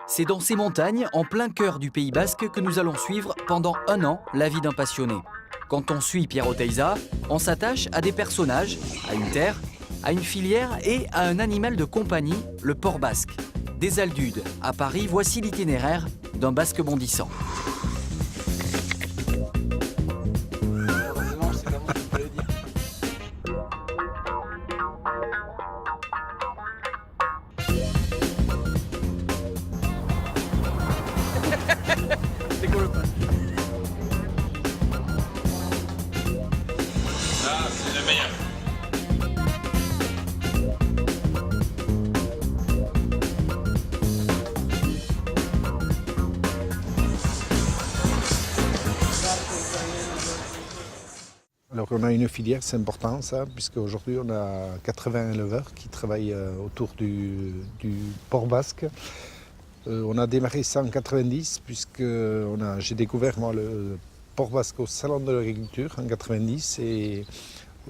C'est dans ces montagnes, en plein cœur du Pays Basque, que nous allons suivre pendant 1 an la vie d'un passionné. Quand on suit Pierre Oteiza, on s'attache à des personnages, à une terre, à une filière et à un animal de compagnie, le porc basque. Des Aldudes à Paris, voici l'itinéraire d'un basque bondissant. Alors on a une filière, c'est important ça, puisqu'aujourd'hui on a 80 éleveurs qui travaillent autour du porc basque. On a démarré ça en 90, puisque j'ai découvert moi, le porc basque au salon de l'agriculture en 90 et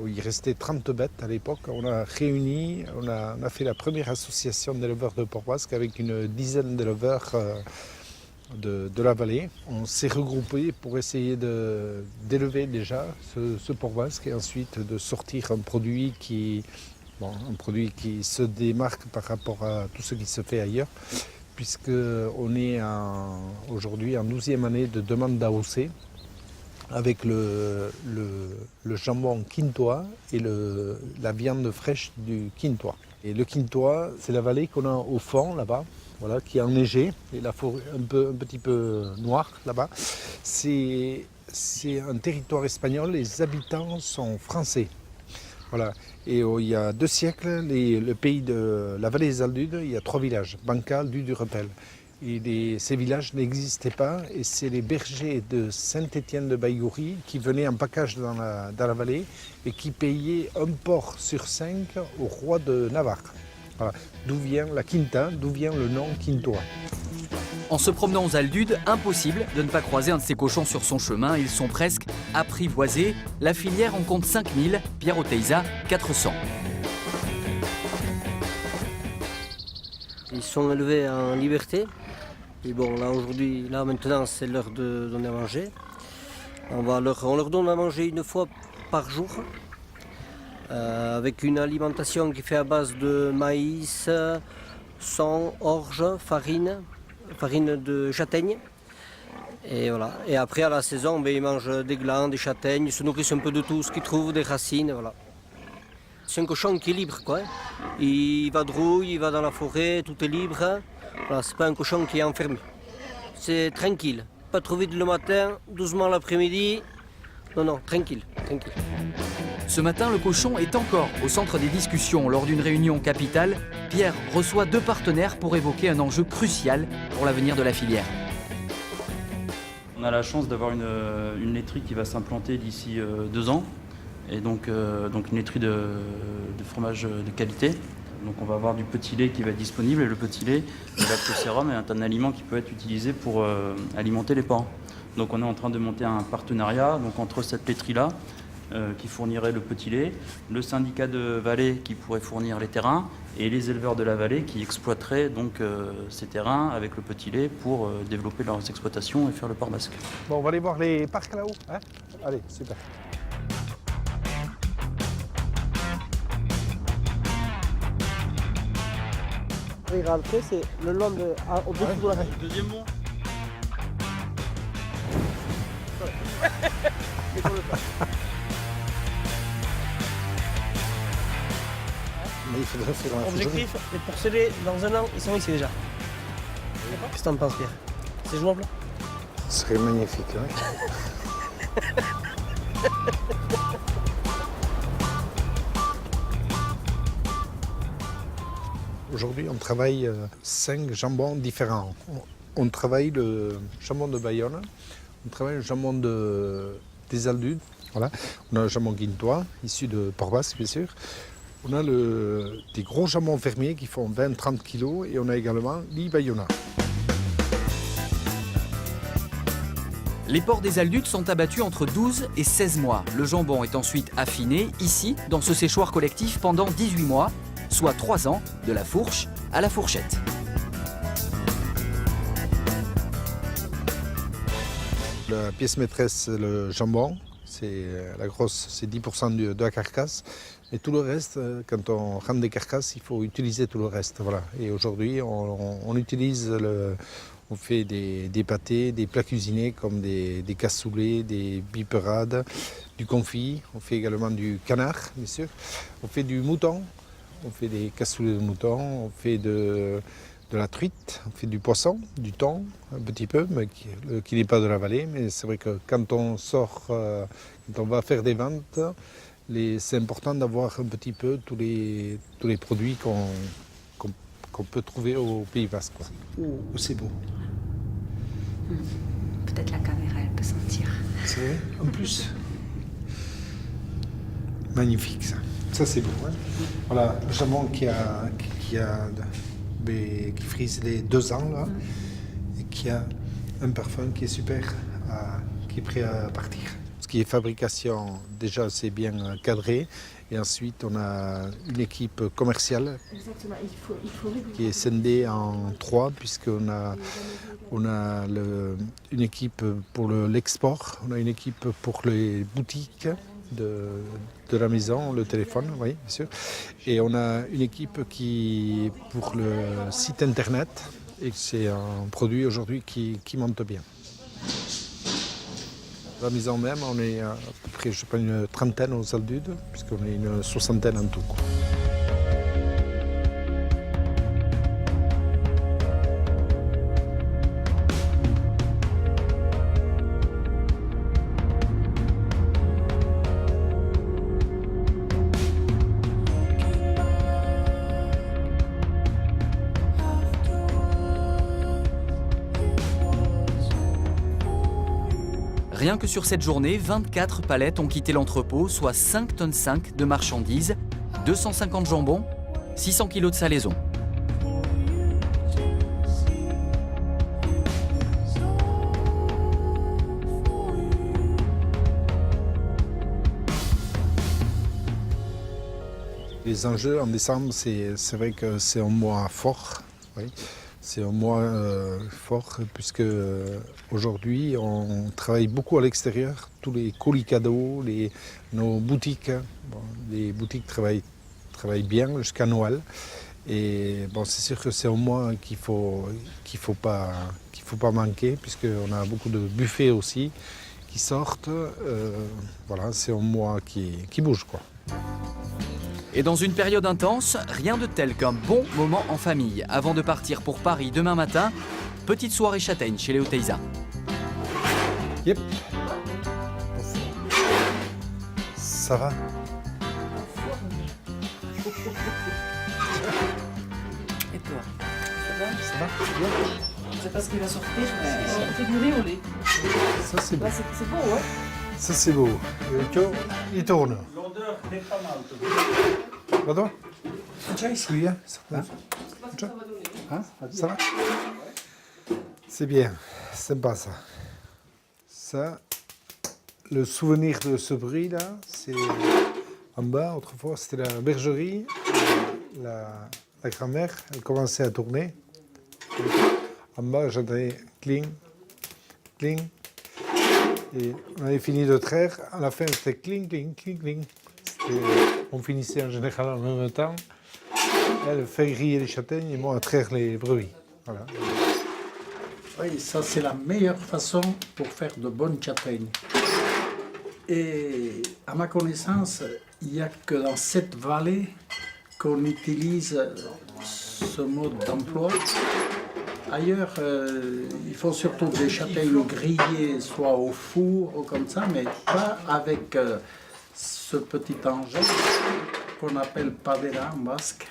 il restait 30 bêtes à l'époque. On a réuni, on a fait la première association d'éleveurs de porc basque avec une dizaine d'éleveurs de la vallée. On s'est regroupés pour essayer d'élever déjà ce porc basque et ensuite de sortir un produit qui se démarque par rapport à tout ce qui se fait ailleurs, puisqu'on est aujourd'hui en 12e année de demande d'AOC avec le jambon quintois et la viande fraîche du quintois. Et le quintois, c'est la vallée qu'on a au fond là-bas, voilà, qui est enneigée, et la forêt un petit peu noire là-bas. C'est un territoire espagnol, les habitants sont français. Voilà. Et il y a 2 siècles, le pays de la vallée des Aldudes, il y a 3 villages, Bancal, Dude, Repel. Et ces villages n'existaient pas et c'est les bergers de Saint-Étienne de Baïgoury qui venaient en package dans la vallée et qui payaient un porc sur 5 au roi de Navarre. Voilà. D'où vient la quinta, d'où vient le nom quintois. En se promenant aux Aldudes, impossible de ne pas croiser un de ces cochons sur son chemin. Ils sont presque apprivoisés. La filière en compte 5000, Pierre Oteiza 400. Ils sont élevés en liberté. Et bon, là maintenant, c'est l'heure de donner à manger. On leur donne à manger 1 fois par jour, avec une alimentation qui fait à base de maïs, sang, orge, farine de châtaigne. Et voilà. Et après, à la saison, ils mangent des glands, des châtaignes, ils se nourrissent un peu de tout ce qu'ils trouvent, des racines, voilà. C'est un cochon qui est libre, quoi. Il vadrouille, il va dans la forêt, tout est libre. Voilà, c'est pas un cochon qui est enfermé. C'est tranquille. Pas trop vite le matin, doucement l'après-midi. Non, tranquille. Ce matin, le cochon est encore au centre des discussions. Lors d'une réunion capitale, Pierre reçoit 2 partenaires pour évoquer un enjeu crucial pour l'avenir de la filière. On a la chance d'avoir une laiterie qui va s'implanter d'ici 2 ans. Et donc une laiterie de fromage de qualité. Donc on va avoir du petit lait qui va être disponible et le petit lait, le lactosérum est un aliment qui peut être utilisé pour alimenter les porcs. Donc on est en train de monter un partenariat donc entre cette laiterie-là qui fournirait le petit lait, le syndicat de vallée qui pourrait fournir les terrains et les éleveurs de la vallée qui exploiteraient donc ces terrains avec le petit lait pour développer leurs exploitations et faire le porc basque. Bon, on va aller voir les parcs là-haut, hein? Allez, super. Et rentrer, c'est le long au-dessus de la mer. Deuxième mot. Mais il faudrait faire un Objectif, les porcelets, dans 1 an, ils sont ici déjà. Qu'est-ce que t'en penses, Pierre? C'est jouable? Ce serait magnifique, hein? Aujourd'hui, on travaille 5 jambons différents. On travaille le jambon de Bayonne, on travaille le jambon des Aldudes, voilà. On a le jambon quintois, issu de porc basque, bien sûr. On a des gros jambons fermiers qui font 20-30 kg et on a également l'I-Bayona. Les porcs des Aldudes sont abattus entre 12 et 16 mois. Le jambon est ensuite affiné, ici, dans ce séchoir collectif, pendant 18 mois, soit 3 ans, de la fourche à la fourchette. La pièce maîtresse, c'est le jambon. C'est la grosse, c'est 10% de la carcasse. Et tout le reste, quand on rend des carcasses, il faut utiliser tout le reste. Voilà. Et aujourd'hui, on utilise on fait des pâtés, des plats cuisinés comme des cassoulets, des biperades, du confit. On fait également du canard, bien sûr. On fait du mouton. On fait des cassoulets de mouton. On fait de la truite. On fait du poisson, du thon, un petit peu, mais qui n'est pas de la vallée. Mais c'est vrai que quand on sort, quand on va faire des ventes, c'est important d'avoir un petit peu tous les produits qu'on peut trouver au Pays Basque. Oh, c'est beau. Peut-être la caméra, elle peut sentir. C'est vrai, en plus. Magnifique ça. Ça c'est beau. Hein. Voilà, le jambon qui frise les 2 ans là, et qui a un parfum qui est super, qui est prêt à partir. Ce qui est fabrication, déjà c'est bien cadré. Et ensuite, on a une équipe commerciale qui est scindée en 3, puisqu'on a une équipe pour l'export, on a une équipe pour les boutiques de la maison, le téléphone, oui, bien sûr. Et on a une équipe pour le site internet. Et c'est un produit aujourd'hui qui monte bien. La maison même, on est à peu près, je sais pas, une trentaine aux Aldudes, puisqu'on est une 60aine en tout. Rien que sur cette journée, 24 palettes ont quitté l'entrepôt, soit 5,5 tonnes de marchandises, 250 jambons, 600 kilos de salaison. Les enjeux en décembre, c'est vrai que c'est un mois fort. Oui. C'est un mois fort puisque aujourd'hui on travaille beaucoup à l'extérieur. Tous les colis cadeaux, nos boutiques, les boutiques travaillent bien jusqu'à Noël. Et bon, c'est sûr que c'est un mois qu'il faut pas manquer puisqu'on a beaucoup de buffets aussi qui sortent. Voilà, c'est un mois qui bouge quoi. Et dans une période intense, rien de tel qu'un bon moment en famille. Avant de partir pour Paris demain matin, petite soirée châtaigne chez les Oteiza. Yep. Ça va? Et toi? Ça va? Bien. Je sais pas ce qui va sortir, mais on fait du riz au lait. Ça c'est beau. Là, c'est beau, ouais. Ça c'est beau. Il tourne. L'odeur n'est pas mal. Pardon? Oui, hein? Ça va? C'est bien, sympa ça. Ça, le souvenir de ce bruit là, c'est en bas, autrefois c'était la bergerie. La grand-mère, elle commençait à tourner. En bas, j'entendais cling, cling. Et on avait fini de traire, à la fin c'était cling, cling, cling, cling. On finissait en général en même temps. Elle fait griller les châtaignes et moi à traire les brebis. Voilà. Oui, ça c'est la meilleure façon pour faire de bonnes châtaignes. Et à ma connaissance, il n'y a que dans cette vallée qu'on utilise ce mode d'emploi. Ailleurs, ils font surtout des châtaignes grillées, soit au four ou comme ça, mais pas avec ce petit engin qu'on appelle padera en basque.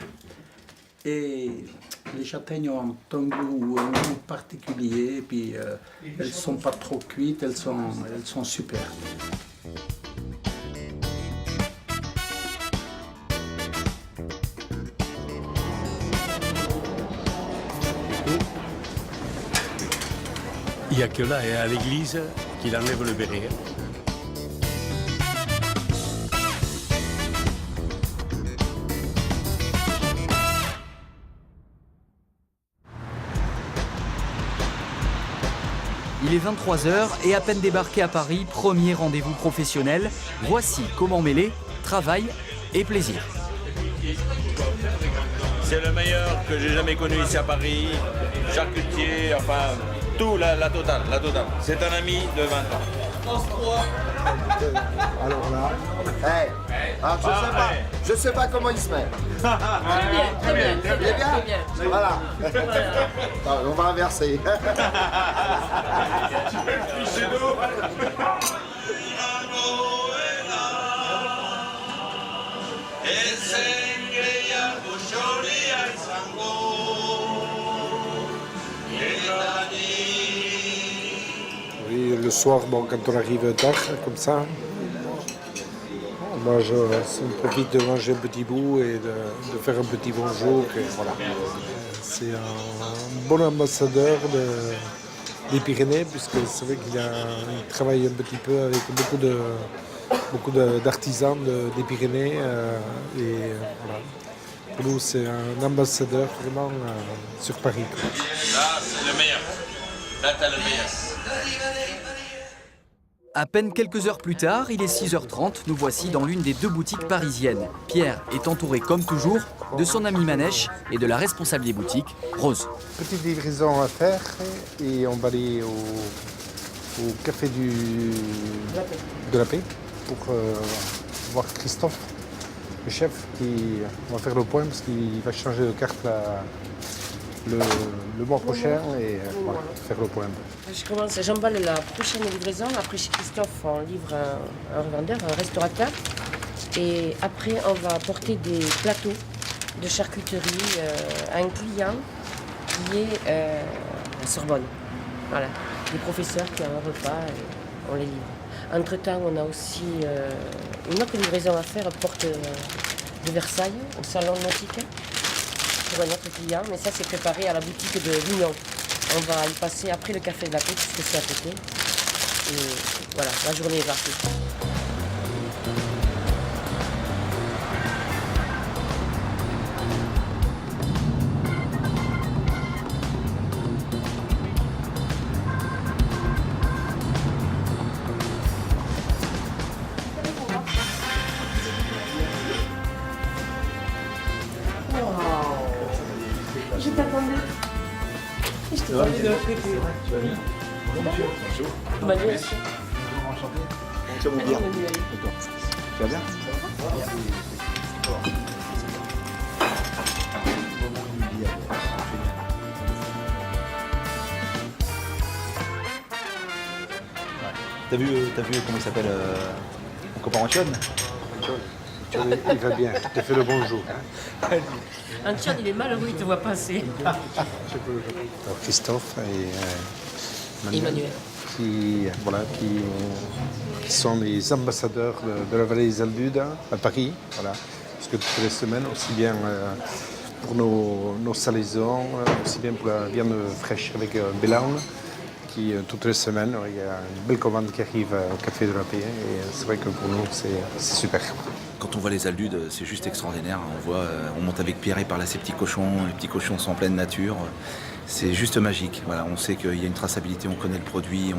Et les châtaignes ont un goût particulier, et puis elles ne sont pas trop cuites, elles sont super. Il n'y a que là et à l'église qu'il enlève le béret. Il est 23h et à peine débarqué à Paris, premier rendez-vous professionnel. Voici comment mêler travail et plaisir. C'est le meilleur que j'ai jamais connu ici à Paris. Charcutier, enfin, tout, la totale. C'est un ami de 20 ans. Alors là, Je sais pas comment il se met. Très bien. Voilà. On va inverser. oui, le soir, bon, quand on arrive tard, comme ça, moi je profite de manger un petit bout et de faire un petit bonjour. Et voilà. C'est un bon ambassadeur des Pyrénées, puisque c'est vrai qu'il travaille un petit peu avec beaucoup d'artisans des Pyrénées. Voilà. Pour nous, c'est un ambassadeur vraiment sur Paris. Là, c'est le meilleur. Là, t'as le meilleur. À peine quelques heures plus tard, il est 6h30, nous voici dans l'une des 2 boutiques parisiennes. Pierre est entouré comme toujours de son ami Manèche et de la responsable des boutiques, Rose. Petite livraison à faire et on va aller au café de la Paix pour voir Christophe, le chef, qui va faire le point parce qu'il va changer de carte le mois prochain et voilà, faire le point. J'emballe la prochaine livraison. Après, chez Christophe, on livre un revendeur, un restaurateur. Et après, on va apporter des plateaux de charcuterie à un client qui est à Sorbonne. Voilà, des professeurs qui ont un repas et on les livre. Entre-temps, on a aussi une autre livraison à faire, porte de Versailles, au salon nautique, pour un autre client. Mais ça, c'est préparé à la boutique de Vignon. On va y passer après le café de la Paix, puisque c'est à côté. Et voilà, la journée est partie. Je t'attendais. Je t'attendais de l'autre côté. Tu vas bien? Bonjour. Bonjour. Manuel. Enchanté. Ça vous bien? D'accord. Tu vas bien? T'as vu comment il s'appelle mon copain Antoine? Il va bien, il fait le bonjour. Antoine, il est malheureux, il te voit passer. Christophe et Emmanuel. qui sont les ambassadeurs de la vallée des Aldudes à Paris. Voilà. Parce que toutes les semaines, aussi bien pour nos salaisons, aussi bien pour la viande fraîche avec Bélan, qui toutes les semaines, il y a une belle commande qui arrive au Café de la Paix. Et c'est vrai que pour nous, c'est super. Quand on voit les Aldudes, c'est juste extraordinaire. On monte avec Pierre et par là ces petits cochons. Les petits cochons sont en pleine nature. C'est juste magique. Voilà, on sait qu'il y a une traçabilité, on connaît le produit.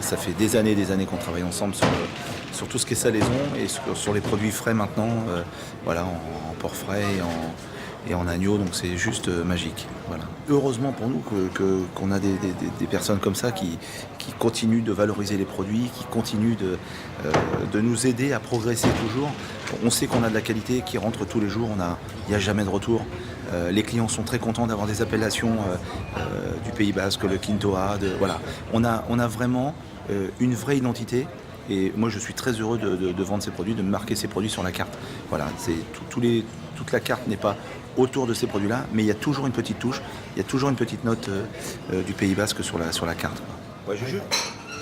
Ça fait des années qu'on travaille ensemble sur tout ce qui est salaison et sur les produits frais maintenant. En porc frais et en agneau, donc c'est juste magique. Voilà. Heureusement pour nous qu'on a des personnes comme ça qui continuent de valoriser les produits, qui continuent de nous aider à progresser toujours. On sait qu'on a de la qualité qui rentre tous les jours, il n'y a jamais de retour. Les clients sont très contents d'avoir des appellations du Pays Basque, le Quintoa. Voilà. On a vraiment une vraie identité. Et moi, je suis très heureux de vendre ces produits, de marquer ces produits sur la carte. Voilà, toute la carte n'est pas autour de ces produits-là, mais il y a toujours une petite touche, il y a toujours une petite note du Pays Basque sur la carte. Ouais, Juju,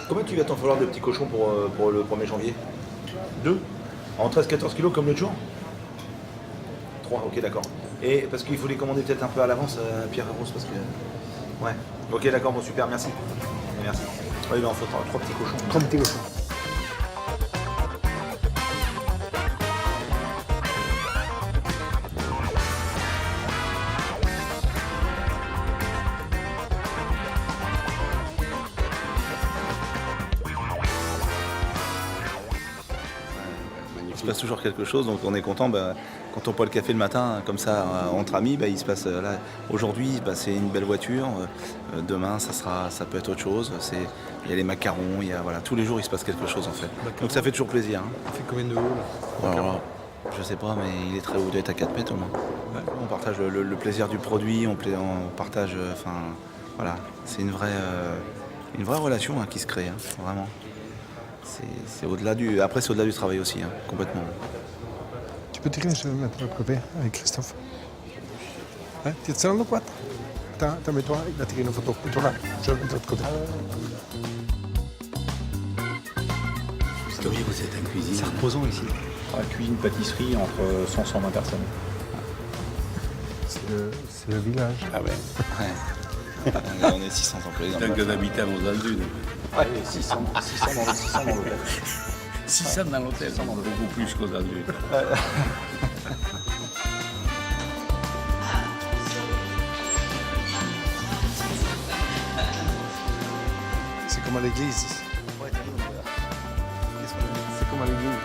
combien tu vas t'en falloir de petits cochons pour le 1er janvier? 2? En 13-14 kilos comme l'autre jour? 3, ok, d'accord. Et parce qu'il faut les commander peut-être un peu à l'avance, Pierre et Rose, parce que... Ouais, ok, d'accord, bon, super, merci. Merci. Ouais, il en faut 3 petits cochons. 3 petits cochons. se passe toujours quelque chose, donc on est content. Quand on boit le café le matin, comme ça, entre amis, il se passe là. Aujourd'hui, c'est une belle voiture. Demain, ça peut être autre chose. Il y a les macarons, tous les jours, il se passe quelque chose en fait. Donc ça fait toujours plaisir. Hein. Ça fait combien de haut là? Alors, je sais pas, mais il est très haut, il doit être à 4 mètres au moins. Ouais. On partage le plaisir du produit, on partage. Voilà, c'est une vraie relation qui se crée, vraiment. C'est au-delà du. Après, c'est au-delà du travail aussi, complètement. Tu peux tirer, je vais me mettre de l'autre côté avec Christophe. Tu te sens le quad? Attends, mets-toi, il va tirer une photo. Mets-toi là, je vais me mettre de l'autre côté. Oui, vous êtes en cuisine. C'est reposant ici. Cuisine-pâtisserie entre 100 et 120 personnes. C'est le village. Ah ouais. Là, on est 600 employés. Tant que d'habitants aux Aldunes. Ouais, 600 dans l'hôtel. 600 dans l'hôtel, beaucoup plus qu'aux Aldunes. C'est comme à l'église. C'est comme à l'église.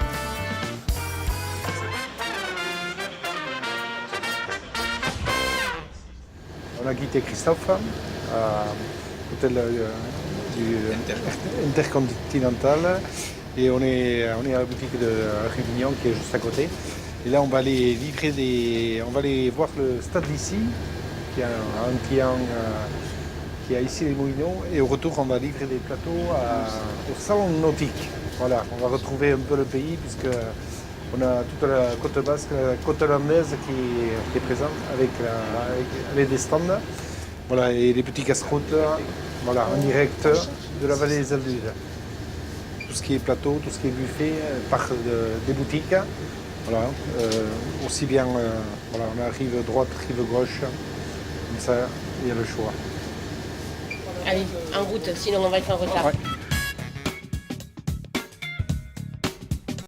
On a quitté Christophe à l'hôtel du Intercontinental et on est à la boutique de Réunion qui est juste à côté. Et là on va aller voir le stade d'ici, qui est un client qui a ici les Moulineaux, et au retour on va livrer des plateaux au salon nautique. Voilà, on va retrouver un peu le pays puisque on a toute la côte basque, la côte hollandaise qui est présente avec des stands. Voilà, et les petits casse-croûtes, en direct de la vallée des Aldudes. Tout ce qui est plateau, tout ce qui est buffet, part des boutiques. Voilà, aussi bien, on arrive droite, rive gauche, comme ça, il y a le choix. Allez, en route, sinon on va être en retard. Ouais.